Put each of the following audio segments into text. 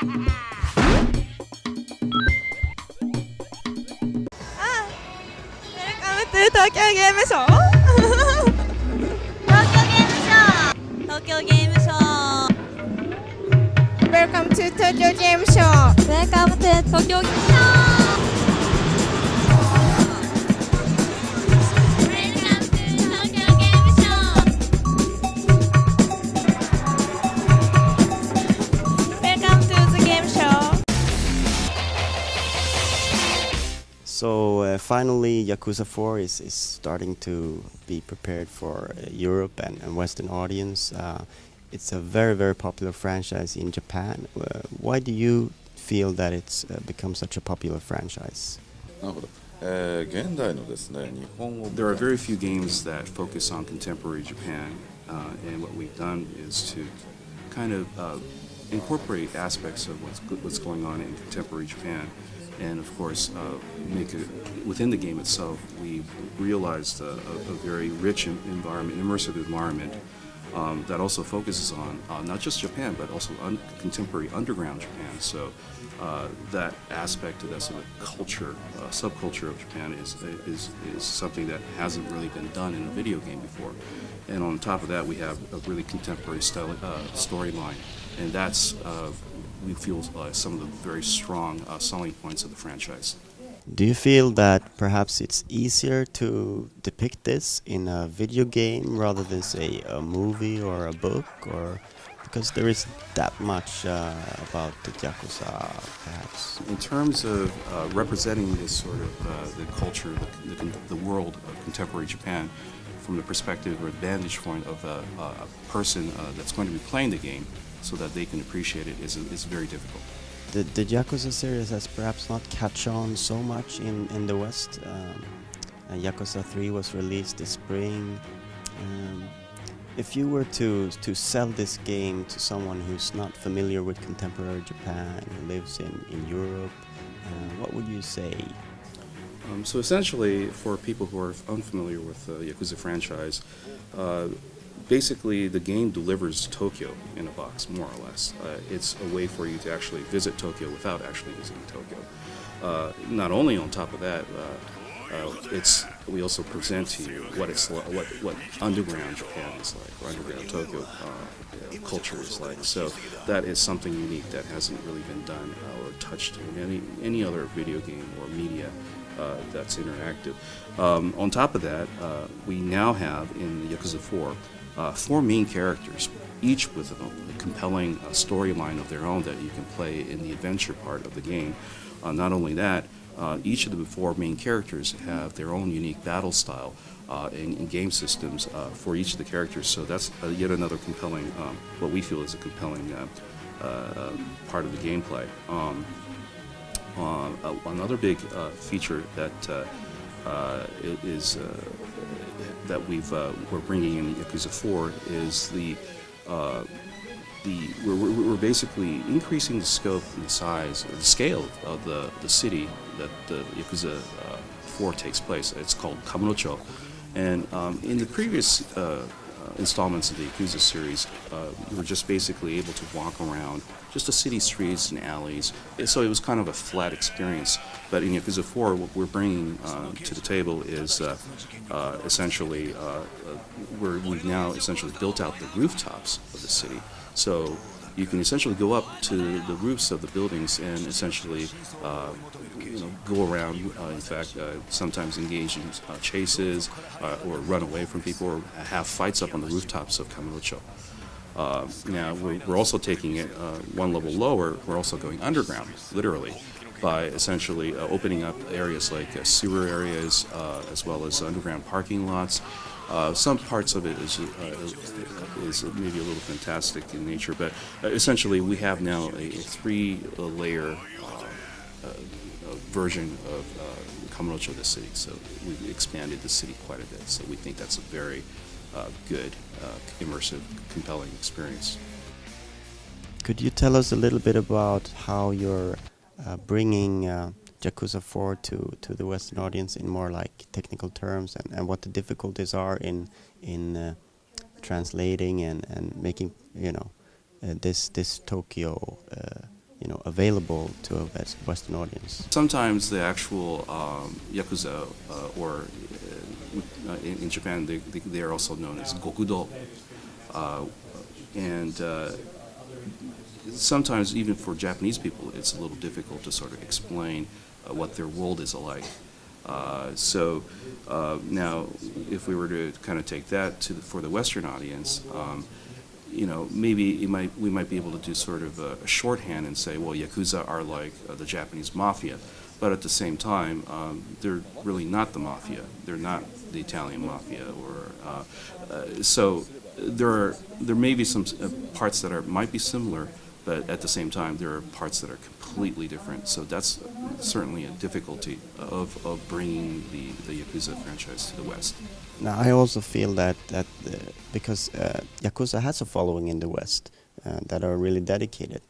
Welcome to Tokyo Game Show. Tokyo Game Show. Welcome to Tokyo Game Show. Welcome to Tokyo Game Show. So finally, Yakuza 4 is starting to be prepared for Europe and Western audience. It's a very, very popular franchise in Japan. Why do you feel that it's become such a popular franchise? There are very few games that focus on contemporary Japan, and what we've done is to kind of incorporate aspects of what's going on in contemporary Japan. And of course, within the game itself, we've realized a very rich environment, immersive environment that also focuses on not just Japan, but also contemporary underground Japan. So that aspect of that sort of culture, subculture of Japan is something that hasn't really been done in a video game before. And on top of that, we have a really contemporary storyline, and that's we feel some of the very strong selling points of the franchise. Do you feel that perhaps it's easier to depict this in a video game rather than, say, a movie or a book, or because there is that much about the Yakuza, perhaps? In terms of representing this sort of the culture, the world of contemporary Japan, from the perspective or vantage point of a person that's going to be playing the game, so that they can appreciate it, is very difficult. The Yakuza series has perhaps not catch on so much in the West. Yakuza 3 was released this spring. If you were to sell this game to someone who's not familiar with contemporary Japan, who lives in Europe, what would you say? So essentially, for people who are unfamiliar with the Yakuza franchise, basically the game delivers Tokyo in a box, more or less. It's a way for you to actually visit Tokyo without actually visiting Tokyo. Not only on top of that, we also present to you what underground Japan is like, or underground Tokyo culture is like. So that is something unique that hasn't really been done or touched in any other video game or media that's interactive. On top of that, we now have in Yakuza 4 4 main characters, each with a compelling storyline of their own that you can play in the adventure part of the game. Not only that, each of the 4 main characters have their own unique battle style and game systems for each of the characters. So that's yet another compelling, what we feel is a compelling part of the gameplay. Another big feature that that we're bringing in Yakuza 4 is we're basically increasing the scope and the size, the scale of the city that the Yakuza 4 takes place. It's called Kamurocho, and in the previous installments of the Yakuza series, we were just basically able to walk around just the city streets and alleys. So it was kind of a flat experience. But in Yakuza 4, what we're bringing to the table is essentially we've now essentially built out the rooftops of the city. So you can essentially go up to the roofs of the buildings and essentially go around, in fact, sometimes engage in chases or run away from people or have fights up on the rooftops of Kamurocho. Now, we're also taking it one level lower. We're also going underground, literally, by essentially opening up areas like sewer areas as well as underground parking lots. Some parts of it is maybe a little fantastic in nature, but essentially we have now a 3-layer version of Kamurocho, the city. So we've expanded the city quite a bit. So we think that's a very good, immersive, compelling experience. Could you tell us a little bit about how you're bringing Yakuza 4 to the Western audience in more like technical terms, and what the difficulties are in translating and making this Tokyo available to a Western audience. Sometimes the actual Yakuza, or in Japan, they are also known as Gokudo. And sometimes, even for Japanese people, it's a little difficult to sort of explain what their world is like. So now, if we were to kind of take that for the Western audience, maybe we might be able to do sort of a shorthand and say, well, Yakuza are like the Japanese mafia, but at the same time, they're really not the mafia. They're not the Italian mafia, so there may be some parts that might be similar, but at the same time, there are parts that are completely different. So that's certainly a difficulty of bringing the Yakuza franchise to the West. Now, I also feel that because Yakuza has a following in the West that are really dedicated,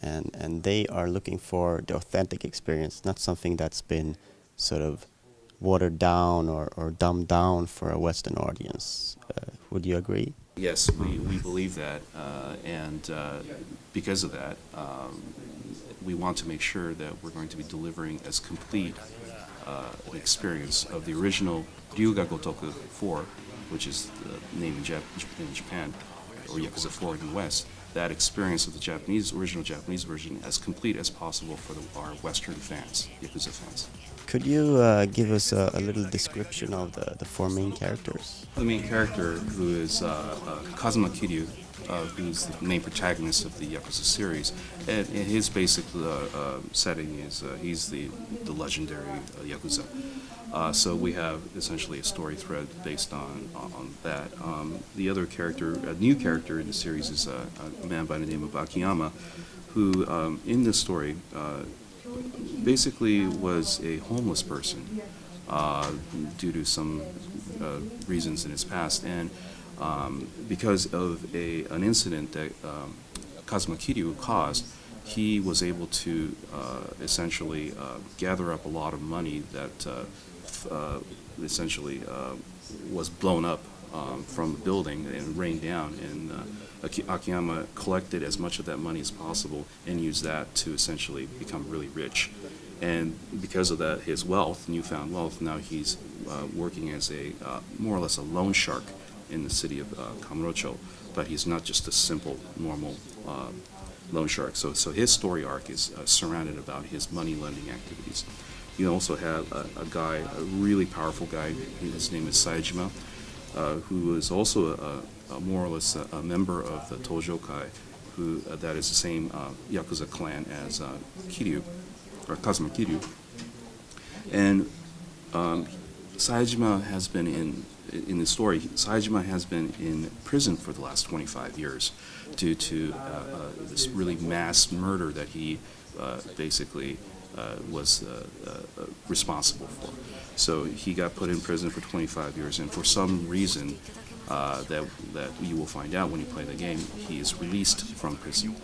and they are looking for the authentic experience, not something that's been sort of watered down or dumbed down for a Western audience. Would you agree? Yes, we believe that, and because of that, we want to make sure that we're going to be delivering as complete an experience of the original Ryuga Gotoku 4, which is the name in Japan, or Yakuza 4 in the West, that experience of the original Japanese version as complete as possible for our Western fans, Yakuza fans. Could you give us a little description of the four main characters? The main character, who is Kazuma Kiryu, who's the main protagonist of the Yakuza series, and his basic setting is he's the legendary Yakuza. So we have essentially a story thread based on that. The other character, a new character in the series, is a man by the name of Akiyama, who in this story basically was a homeless person due to some reasons in his past, and because of an incident that Kazuma Kiryu caused, he was able to essentially gather up a lot of money that essentially was blown up from the building and rained down, and Akiyama collected as much of that money as possible and used that to essentially become really rich. And because of that, his wealth, newfound wealth, now he's working as a more or less a loan shark in the city of Kamurocho, but he's not just a simple, normal loan shark. So his story arc is surrounded about his money lending activities. You also have a guy, a really powerful guy. His name is Saejima, who is also more or less a member of the Tojokai, who that is the same Yakuza clan as Kiryu, or Kazuma Kiryu. And Saejima has been in the story, Saejima has been in prison for the last 25 years due to this really mass murder that he basically was responsible for. So he got put in prison for 25 years, and for some reason that you will find out when you play the game, he is released from prison.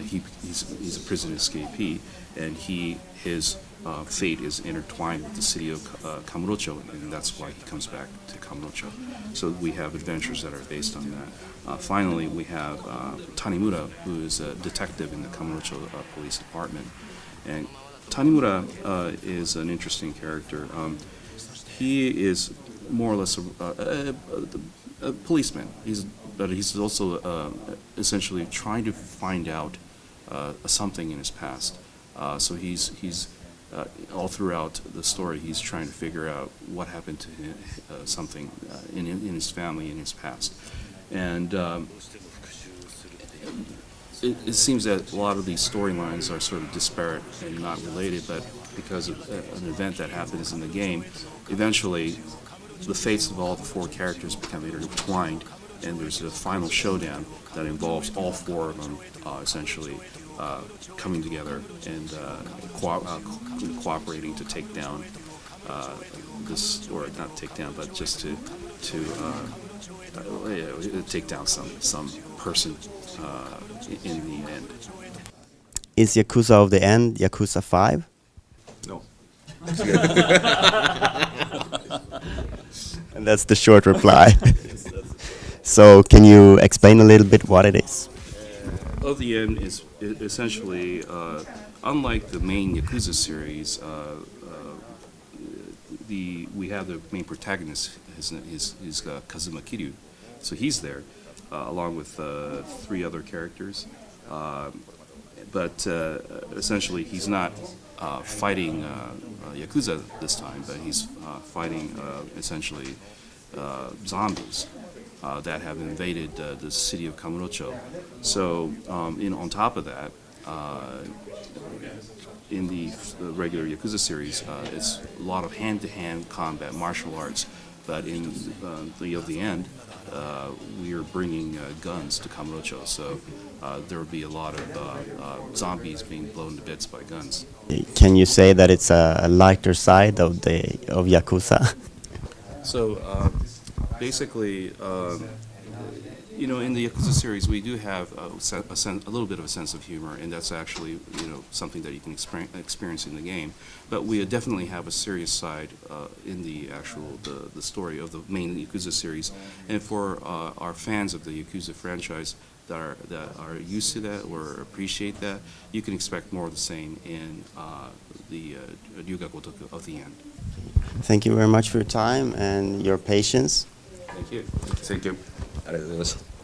He's a prison escapee, and his fate is intertwined with the city of Kamurocho, and that's why he comes back to Kamurocho. So we have adventures that are based on that. Finally, we have Tanimura, who is a detective in the Kamurocho Police Department. And Tanimura is an interesting character. He is more or less a policeman. But he's also essentially trying to find out something in his past. So he's all throughout the story, he's trying to figure out what happened to him, something in his family in his past. And it seems that a lot of these storylines are sort of disparate and not related, but because of an event that happens in the game, eventually the fates of all the four characters become intertwined, and there's a final showdown that involves all four of them essentially coming together and cooperating to take down this, or not take down, but just to take down some person in the end. Is Yakuza of the End Yakuza 5? No. And that's the short reply. So can you explain a little bit what it is? of the End is essentially, unlike the main Yakuza series, we have the main protagonist. His Kazuma Kiryu, so he's there, along with 3 other characters. But essentially, he's not fighting Yakuza this time, but he's fighting essentially zombies that have invaded the city of Kamurocho. So, on top of that, in the regular Yakuza series, it's a lot of hand-to-hand combat, martial arts. But in the End, we are bringing guns to Kamurocho, so there will be a lot of zombies being blown to bits by guns. Can you say that it's a lighter side of Yakuza? So basically, in the Yakuza series, we do have a little bit of a sense of humor, and that's actually something that you can experience in the game. But we definitely have a serious side in the the story of the main Yakuza series, and for our fans of the Yakuza franchise that are used to that or appreciate that, you can expect more of the same in the Ryugaku of the End. Thank you very much for your time and your patience. Thank you. Thank you. ありがとうございました。